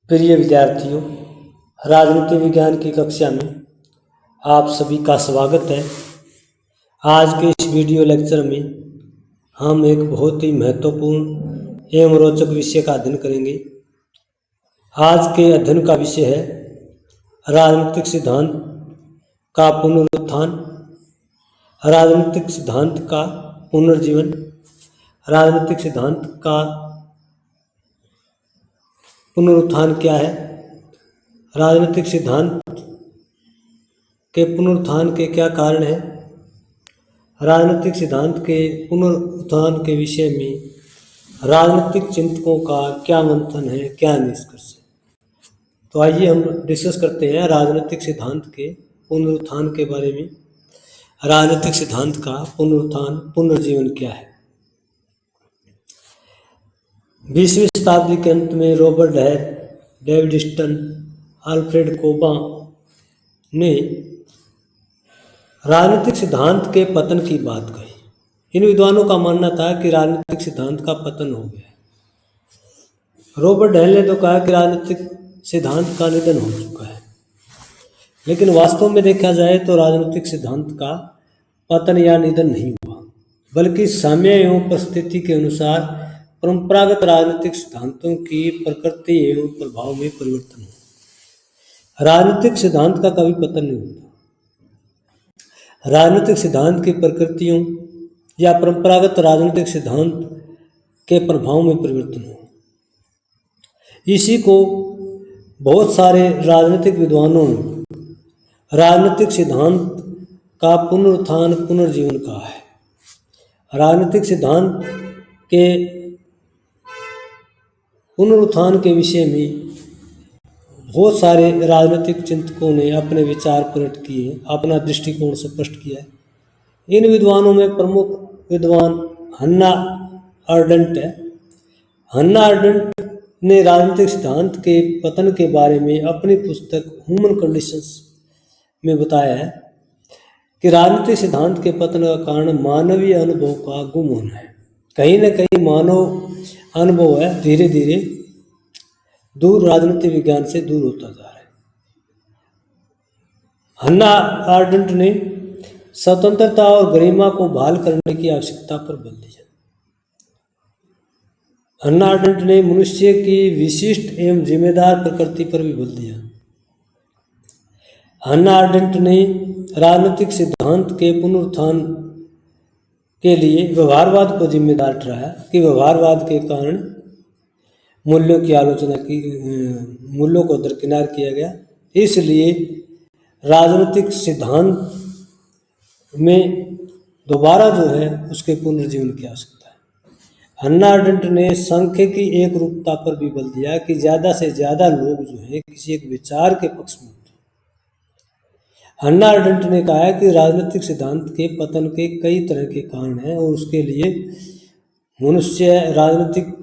प्रिय विद्यार्थियों, राजनीति विज्ञान की कक्षा में आप सभी का स्वागत है। आज के इस वीडियो लेक्चर में हम एक बहुत ही महत्वपूर्ण एवं रोचक विषय का अध्ययन करेंगे। आज के अध्ययन का विषय है राजनीतिक सिद्धांत का पुनरुत्थान, राजनीतिक सिद्धांत का पुनर्जीवन। राजनीतिक सिद्धांत का पुनरुत्थान क्या है, राजनीतिक सिद्धांत के पुनरुत्थान के क्या कारण हैं, राजनीतिक सिद्धांत के पुनरुत्थान के विषय में राजनीतिक चिंतकों का क्या मंथन है, क्या निष्कर्ष है। तो आइए हम डिस्कस करते हैं राजनीतिक सिद्धांत के पुनरुत्थान के बारे में। राजनीतिक सिद्धांत का पुनरुत्थान, पुनर्जीवन क्या है। 20वीं शताब्दी के अंत में Robert Hare, David Easton, Alfred Cobban ने राजनीतिक सिद्धांत के पतन की बात कही। इन विद्वानों का मानना था कि राजनीतिक सिद्धांत का पतन हो गया। रॉबर्ट हेयर ने तो कहा कि राजनीतिक सिद्धांत का निधन हो चुका है, लेकिन वास्तव में देखा जाए तो राजनीतिक सिद्धांत का पतन या निधन नहीं हुआ, बल्कि समय एवं परिस्थिति के अनुसार परंपरागत राजनीतिक सिद्धांतों की प्रकृति एवं प्रभाव में परिवर्तन हुआ। राजनीतिक सिद्धांत का कभी पतन नहीं होता। राजनीतिक सिद्धांत की प्रकृतियों या परंपरागत राजनीतिक सिद्धांत के प्रभाव में परिवर्तन हुआ। इसी को बहुत सारे राजनीतिक विद्वानों ने राजनीतिक सिद्धांत का पुनरुत्थान, पुनर्जीवन कहा है। राजनीतिक सिद्धांत के पुनरुत्थान के विषय में बहुत सारे राजनीतिक चिंतकों ने अपने विचार प्रकट किए, अपना दृष्टिकोण स्पष्ट किया है। इन विद्वानों में प्रमुख विद्वान हन्ना आर्डेंट है। हन्ना आर्डेंट ने राजनीतिक सिद्धांत के पतन के बारे में अपनी पुस्तक ह्यूमन कंडीशंस में बताया है कि राजनीतिक सिद्धांत के पतन का कारण मानवीय अनुभव का गुम होना है। कहीं न कहीं मानव अनुभव है धीरे धीरे दूर, राजनीतिक विज्ञान से दूर होता जा रहा है। हन्ना आर्डेंट ने स्वतंत्रता और गरिमा को बहाल करने की आवश्यकता पर बल दिया। हन्ना आर्डेंट ने मनुष्य की विशिष्ट एवं जिम्मेदार प्रकृति पर भी बल दिया। हन्ना आर्डेंट ने राजनीतिक सिद्धांत के पुनरुत्थान के लिए व्यवहारवाद को जिम्मेदार ठहराया कि व्यवहारवाद के कारण मूल्यों की आलोचना की, मूल्यों को दरकिनार किया गया। इसलिए राजनीतिक सिद्धांत में दोबारा जो है उसके पुनर्जीवन की आवश्यकता है। हन्ना आर्डेंट ने सांख्यिकी की एक रूपता पर भी बल दिया कि ज़्यादा से ज़्यादा लोग जो है किसी एक विचार के पक्ष में। हन्ना आर्डेंट ने कहा है कि राजनीतिक सिद्धांत के पतन के कई तरह के कारण हैं और उसके लिए मनुष्य, राजनीतिक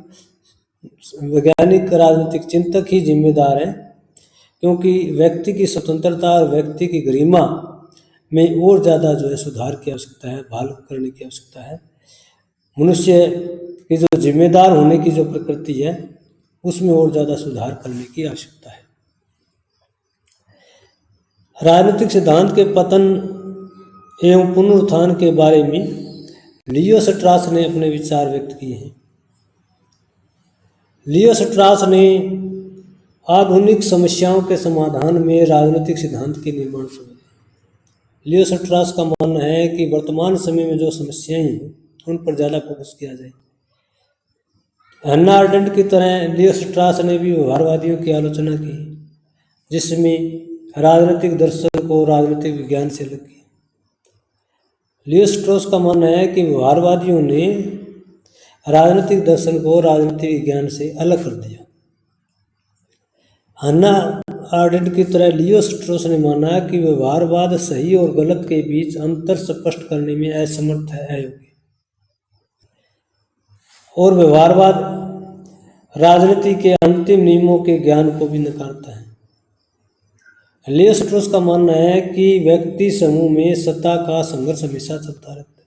वैज्ञानिक, राजनीतिक चिंतक ही जिम्मेदार हैं, क्योंकि व्यक्ति की स्वतंत्रता और व्यक्ति की गरिमा में और ज़्यादा जो है सुधार की आवश्यकता है, बहाल करने की आवश्यकता है। मनुष्य की जो जिम्मेदार होने की जो प्रकृति है उसमें और ज़्यादा सुधार करने की आवश्यकता है। राजनीतिक सिद्धांत के पतन एवं पुनरुत्थान के बारे में लियो स्ट्रॉस ने अपने विचार व्यक्त किए हैं। लियो स्ट्रॉस ने आधुनिक समस्याओं के समाधान में राजनीतिक सिद्धांत के निर्माण समझा। लियो स्ट्रॉस का मानना है कि वर्तमान समय में जो समस्याएं हैं उन पर ज़्यादा फोकस किया जाए। हन्ना आर्डेंट की तरह लियो स्ट्रॉस ने भी व्यवहारवादियों की आलोचना की, जिसमें राजनीतिक दर्शन को राजनीतिक विज्ञान से अलग किया। लियो स्ट्रॉस का मानना है कि व्यवहारवादियों ने राजनीतिक दर्शन को राजनीतिक विज्ञान से अलग कर दिया। हन्ना आर्डेंट की तरह लियो स्ट्रॉस ने माना कि व्यवहारवाद सही और गलत के बीच अंतर स्पष्ट करने में असमर्थ है, अयोग्य, और व्यवहारवाद राजनीति के अंतिम नियमों के ज्ञान को भी नकारता है। लियो स्ट्रॉस का मानना है कि व्यक्ति समूह में सत्ता का संघर्ष हमेशा चलता रहता है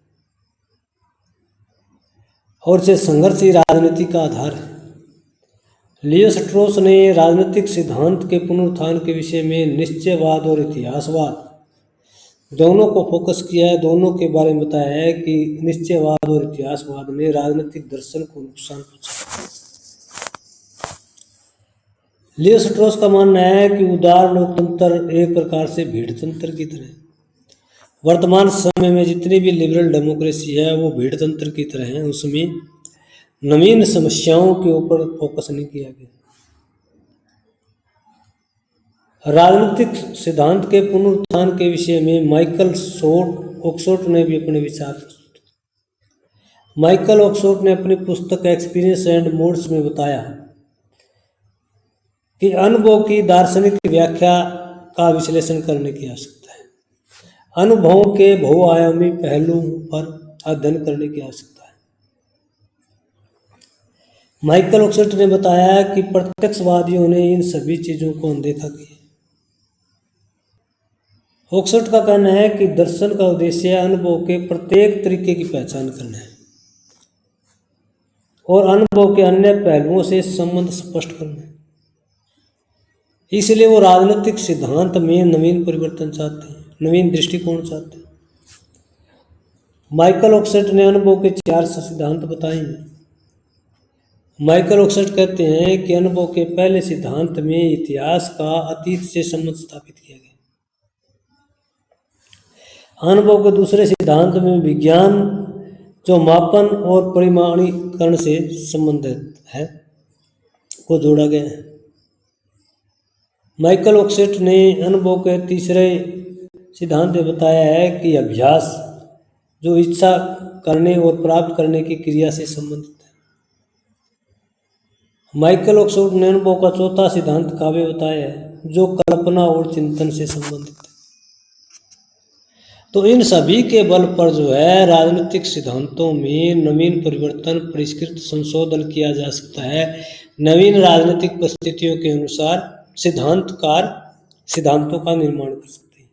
और ये संघर्ष ही राजनीति का आधार है। लियो स्ट्रॉस ने राजनीतिक सिद्धांत के पुनरुत्थान के विषय में निश्चयवाद और इतिहासवाद दोनों को फोकस किया है, दोनों के बारे में बताया है कि निश्चयवाद और इतिहासवाद ने राजनीतिक दर्शन को नुकसान पहुंचाया। लियो स्ट्रॉस का मानना है कि उदार लोकतंत्र एक प्रकार से भीड़तंत्र की तरह है। वर्तमान समय में जितनी भी लिबरल डेमोक्रेसी है वो भीड़तंत्र की तरह है, उसमें नवीन समस्याओं के ऊपर फोकस नहीं किया गया। राजनीतिक सिद्धांत के पुनरुत्थान के विषय में माइकल ऑक्सफोर्ड ने भी अपने विचार प्रस्तुत किए। माइकल ऑक्सफोर्ड ने अपनी पुस्तक एक्सपीरियंस एंड मोड्स में बताया कि अनुभव की दार्शनिक व्याख्या का विश्लेषण करने की आवश्यकता है। अनुभवों के बहुआयामी पहलुओं पर अध्ययन करने की आवश्यकता है। माइकल ऑक्सफोर्ड ने बताया कि प्रत्यक्षवादियों ने इन सभी चीजों को अनदेखा किया। ऑक्सफोर्ड का कहना है कि दर्शन का उद्देश्य अनुभव के प्रत्येक तरीके की पहचान करना है और अनुभव के अन्य पहलुओं से संबंध स्पष्ट करना है। इसलिए वो राजनीतिक सिद्धांत में नवीन परिवर्तन चाहते हैं, नवीन दृष्टिकोण चाहते हैं। माइकल ऑक्सफोर्ड ने अनुभव के 4 सिद्धांत बताए हैं। माइकल ऑक्सफोर्ड कहते हैं कि अनुभव के पहले सिद्धांत में इतिहास का अतीत से संबंध स्थापित किया गया। अनुभव के दूसरे सिद्धांत में विज्ञान जो मापन और परिमाणीकरण से संबंधित है को जोड़ा गया है। माइकल ऑक्सफोर्ड ने अनुभव के तीसरे सिद्धांत में बताया है कि अभ्यास जो इच्छा करने और प्राप्त करने की क्रिया से संबंधित है। माइकल ऑक्सफोर्ड ने अनुभव का चौथा सिद्धांत काव्य बताया है जो कल्पना और चिंतन से संबंधित है। तो इन सभी के बल पर जो है राजनीतिक सिद्धांतों में नवीन परिवर्तन, परिष्कृत संशोधन किया जा सकता है। नवीन राजनीतिक परिस्थितियों के अनुसार सिद्धांतकार सिद्धांतों का निर्माण कर सकते हैं।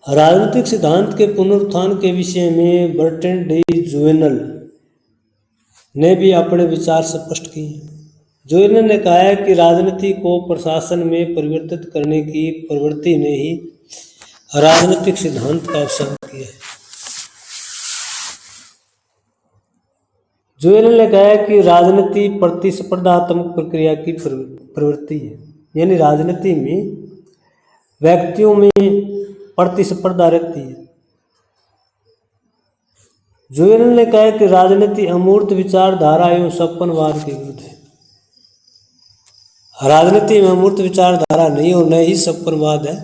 राजनीतिक सिद्धांत के पुनरुत्थान के विषय में बर्ट्रैंड डी जुवेनल ने भी अपने विचार स्पष्ट किए। जुवेनल ने कहा है कि राजनीति को प्रशासन में परिवर्तित करने की प्रवृत्ति ने ही राजनीतिक सिद्धांत का अवसर किया है। जुवेनल ने कहा है कि राजनीति प्रतिस्पर्धात्मक प्रक्रिया की प्रवृत्ति है, यानी राजनीति में व्यक्तियों में प्रतिस्पर्धा रहती है। जुवेनल ने कहा कि राजनीति अमूर्त विचारधारा एवं सपनवाद के विरुद्ध है। राजनीति में अमूर्त विचारधारा नहीं और न ही सपनवाद है।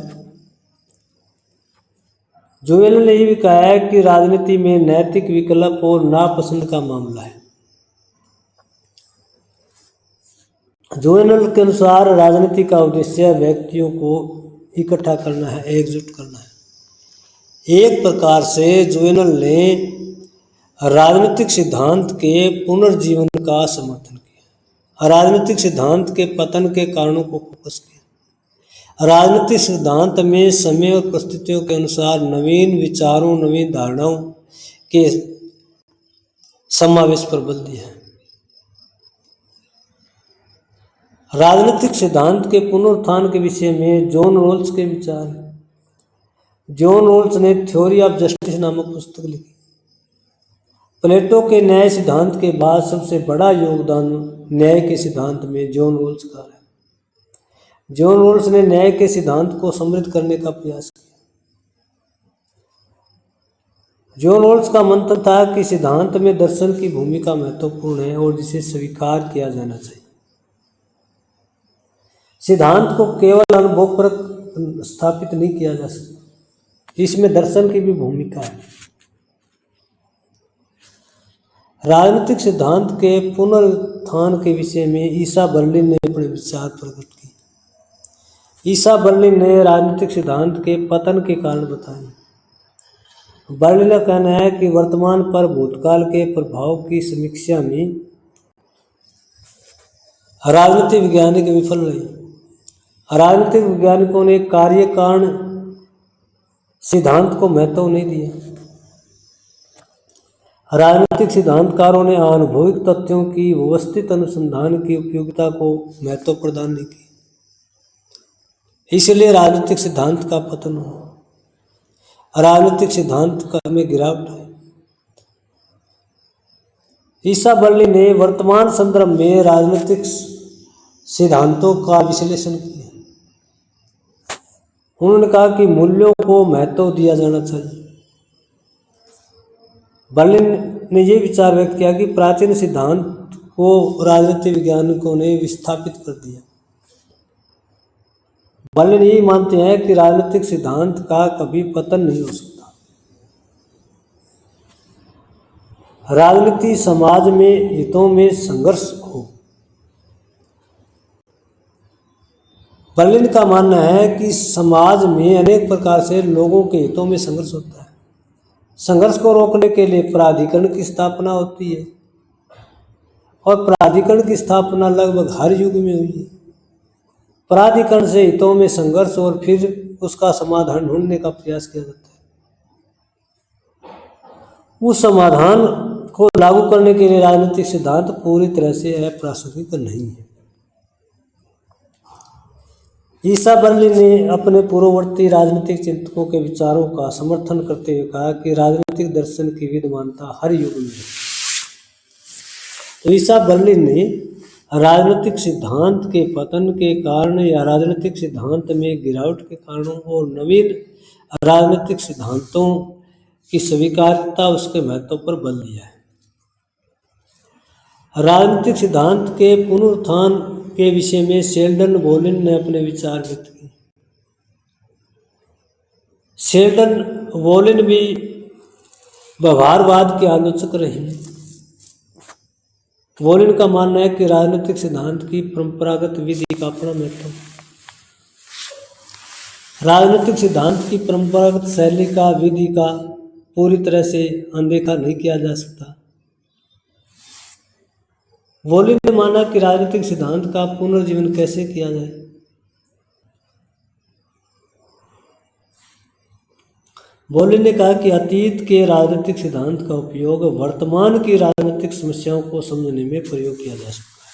जुवेनल ने यह भी कहा है कि राजनीति में नैतिक विकल्प और नापसंद का मामला है। जुवेनल के अनुसार राजनीति का उद्देश्य व्यक्तियों को इकट्ठा करना है, एकजुट करना है। एक प्रकार से जुवेनल ने राजनीतिक सिद्धांत के पुनर्जीवन का समर्थन किया, राजनीतिक सिद्धांत के पतन के कारणों को फोकस किया। राजनीतिक सिद्धांत में समय और परिस्थितियों के अनुसार नवीन विचारों, नवीन धारणाओं के समावेश पर बल दिया है। राजनीतिक सिद्धांत के पुनरुत्थान के विषय में जॉन रोल्स के विचार हैं। जॉन रोल्स ने थ्योरी ऑफ जस्टिस नामक पुस्तक लिखी। प्लेटो के न्याय सिद्धांत के बाद सबसे बड़ा योगदान न्याय के सिद्धांत में जॉन रोल्स का है। जॉन रोल्स ने न्याय के सिद्धांत को समृद्ध करने का प्रयास किया। जॉन रोल्स का मंत्र था कि सिद्धांत में दर्शन की भूमिका महत्वपूर्ण है और जिसे स्वीकार किया जाना चाहिए। सिद्धांत को केवल अनुभव पर स्थापित नहीं किया जा सकता, इसमें दर्शन की भी भूमिका है। राजनीतिक सिद्धांत के पुनरुत्थान के विषय में ईसा बर्लिन ने अपने विचार प्रकट किए। ईसा बर्लिन ने राजनीतिक सिद्धांत के पतन के कारण बताए। बर्लिन का कहना है कि वर्तमान पर भूतकाल के प्रभाव की समीक्षा में राजनीतिक वैज्ञानिक विफल रहे। राजनीतिक वैज्ञानिकों ने कार्य कारण सिद्धांत को महत्व नहीं दिया। राजनीतिक सिद्धांतकारों ने अनुभविक तथ्यों की व्यवस्थित अनुसंधान की उपयोगिता को महत्व प्रदान नहीं की, इसलिए राजनीतिक सिद्धांत का पतन हुआ। राजनीतिक सिद्धांत का में गिरावट है। ईसा बर्लिन ने वर्तमान संदर्भ में राजनीतिक सिद्धांतों का विश्लेषण किया। उन्होंने कहा कि मूल्यों को महत्व दिया जाना चाहिए। बर्लिन ने यह विचार व्यक्त किया कि प्राचीन सिद्धांत को राजनीति वैज्ञानिकों ने विस्थापित कर दिया। बर्लिन यही मानते हैं कि राजनीतिक सिद्धांत का कभी पतन नहीं हो सकता। राजनीति समाज में हितों में संघर्ष हो। बर्लिन का मानना है कि समाज में अनेक प्रकार से लोगों के हितों में संघर्ष होता है। संघर्ष को रोकने के लिए प्राधिकरण की स्थापना होती है और प्राधिकरण की स्थापना लगभग हर युग में हुई है। प्राधिकरण से हितों में संघर्ष और फिर उसका समाधान ढूंढने का प्रयास किया जाता है। उस समाधान को लागू करने के लिए राजनीतिक सिद्धांत पूरी तरह से अप्रासंगिक नहीं है। ईसा बर्लिन ने अपने पूर्ववर्ती राजनीतिक चिंतकों के विचारों का समर्थन करते हुए कहा कि राजनीतिक दर्शन की विद्यमानता हर युग में है। तो ईसा बर्लिन ने राजनीतिक सिद्धांत के पतन के कारण या राजनीतिक सिद्धांत में गिरावट के कारणों और नवीन राजनीतिक सिद्धांतों की स्वीकार्यता उसके महत्व पर बल दिया है। राजनीतिक सिद्धांत के पुनरुत्थान के विषय में शेल्डन वोलिन ने अपने विचार व्यक्त किए। शेल्डन वोलिन भी व्यवहारवाद के आलोचक रहे हैं। वोलिन का मानना है कि राजनीतिक सिद्धांत की परंपरागत विधि का अपना महत्व। राजनीतिक सिद्धांत की परंपरागत शैली का विधि का पूरी तरह से अनदेखा नहीं किया जा सकता। वोलिन ने माना कि राजनीतिक सिद्धांत का पुनर्जीवन कैसे किया जाए। वोलिन ने कहा कि अतीत के राजनीतिक सिद्धांत का उपयोग वर्तमान की राजनीतिक समस्याओं को समझने में प्रयोग किया जा सकता है।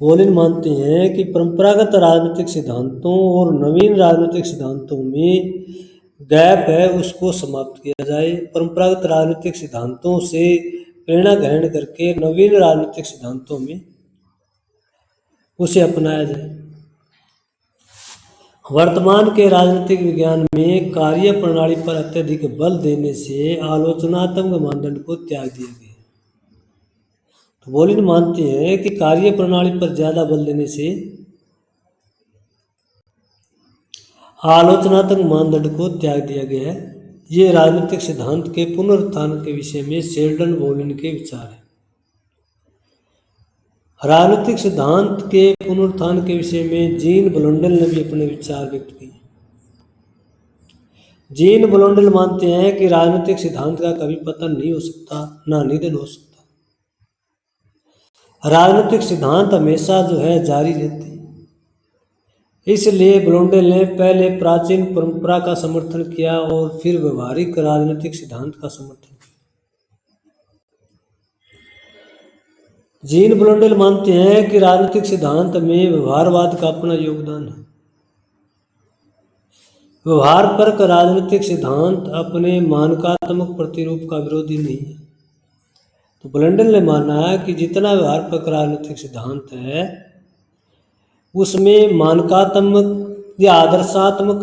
वोलिन मानते हैं कि परंपरागत राजनीतिक सिद्धांतों और नवीन राजनीतिक सिद्धांतों में गैप है, उसको समाप्त किया जाए। परंपरागत राजनीतिक सिद्धांतों से प्रेरणा ग्रहण करके नवीन राजनीतिक सिद्धांतों में उसे अपनाया जाए। वर्तमान के राजनीतिक विज्ञान में कार्य प्रणाली पर अत्यधिक बल देने से आलोचनात्मक मानदंड को त्याग दिया गया। तो वोलिन मानते हैं कि कार्य प्रणाली पर ज्यादा बल देने से आलोचनात्मक मानदंड को त्याग दिया गया है। ये राजनीतिक सिद्धांत के पुनरुत्थान के विषय में शेल्डन वोलिन के विचार है। राजनीतिक सिद्धांत के पुनरुत्थान के विषय में जीन ब्लोंडेल ने भी अपने विचार व्यक्त किए। जीन ब्लोंडेल मानते हैं कि राजनीतिक सिद्धांत का कभी पतन नहीं हो सकता, ना निधन हो सकता। राजनीतिक सिद्धांत हमेशा जो है जारी रहते हैं। इसलिए ब्लोंडेल ने पहले प्राचीन परंपरा का समर्थन किया और फिर व्यवहारिक राजनीतिक सिद्धांत का समर्थन किया। जीन ब्लोंडेल मानते हैं कि राजनीतिक सिद्धांत में व्यवहारवाद का अपना योगदान है। व्यवहारपरक राजनीतिक सिद्धांत अपने मानकात्मक प्रतिरूप का विरोधी नहीं है। तो ब्लोंडेल ने माना है कि जितना व्यवहारपरक राजनीतिक सिद्धांत है उसमें मानकात्मक या आदर्शात्मक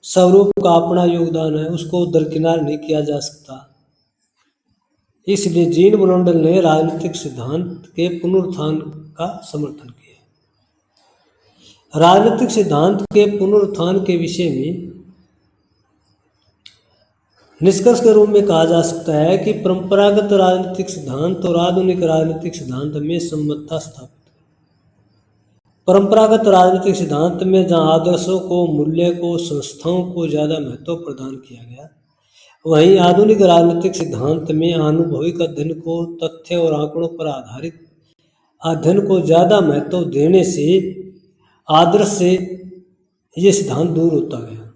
स्वरूप का अपना योगदान है, उसको दरकिनार नहीं किया जा सकता। इसलिए जीन ब्लोंडेल ने राजनीतिक सिद्धांत के पुनरुत्थान का समर्थन किया। राजनीतिक सिद्धांत के पुनरुत्थान के विषय में निष्कर्ष के रूप में कहा जा सकता है कि परंपरागत राजनीतिक सिद्धांत और आधुनिक राजनीतिक सिद्धांत में सम्मतता स्थापित। परंपरागत राजनीतिक सिद्धांत में जहां आदर्शों को, मूल्य को, संस्थाओं को ज्यादा महत्व प्रदान किया गया, वहीं आधुनिक राजनीतिक सिद्धांत में आनुभविक अध्ययन को, तथ्य और आंकड़ों पर आधारित अध्ययन को ज्यादा महत्व देने से आदर्श से ये सिद्धांत दूर होता गया।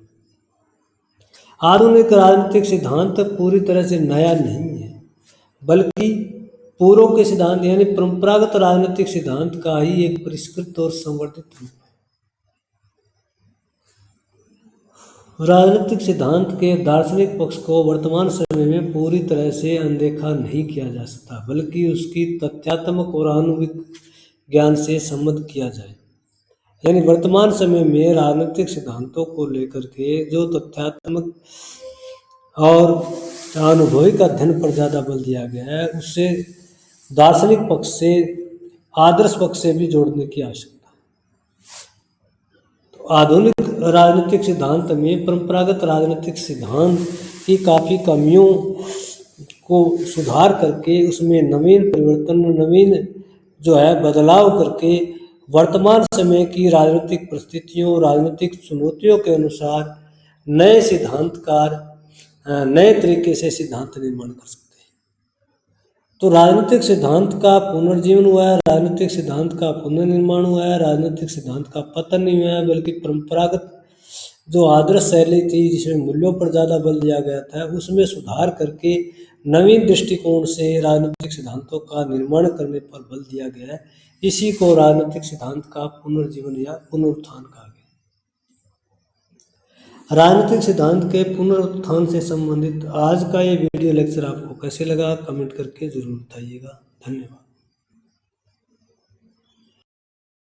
आधुनिक राजनीतिक सिद्धांत पूरी तरह से नया नहीं है, बल्कि पूर्व के सिद्धांत यानी परंपरागत राजनीतिक सिद्धांत का ही एक परिष्कृत और संवर्धित रूप। राजनीतिक सिद्धांत के दार्शनिक पक्ष को वर्तमान समय में पूरी तरह से अनदेखा नहीं किया जा सकता, बल्कि उसकी तथ्यात्मक और आणविक ज्ञान से संबद्ध किया जाए। यानी वर्तमान समय में राजनीतिक सिद्धांतों को लेकर के जो तथ्यात्मक और अनुभविक अध्ययन पर ज़्यादा बल दिया गया है, उससे दार्शनिक पक्ष से आदर्श पक्ष से भी जोड़ने की आवश्यकता। आधुनिक राजनीतिक सिद्धांत में परंपरागत राजनीतिक सिद्धांत की काफ़ी कमियों को सुधार करके उसमें नवीन परिवर्तन, नवीन जो है बदलाव करके वर्तमान समय की राजनीतिक परिस्थितियों, राजनीतिक चुनौतियों के अनुसार नए सिद्धांतकार नए तरीके से सिद्धांत निर्माण कर सकते हैं। तो राजनीतिक सिद्धांत का पुनर्जीवन हुआ है, राजनीतिक सिद्धांत का पुनर्निर्माण हुआ है, राजनीतिक सिद्धांत का पतन नहीं हुआ है, बल्कि परंपरागत जो आदर्श शैली थी जिसमें मूल्यों पर ज़्यादा बल दिया गया था, उसमें सुधार करके नवीन दृष्टिकोण से राजनीतिक सिद्धांतों का निर्माण करने पर बल दिया गया है। इसी को राजनीतिक सिद्धांत का पुनर्जीवन या पुनरुत्थान कहा गया। राजनीतिक सिद्धांत के पुनरुत्थान से संबंधित आज का ये वीडियो लेक्चर आपको कैसे लगा, कमेंट करके जरूर बताइएगा। धन्यवाद।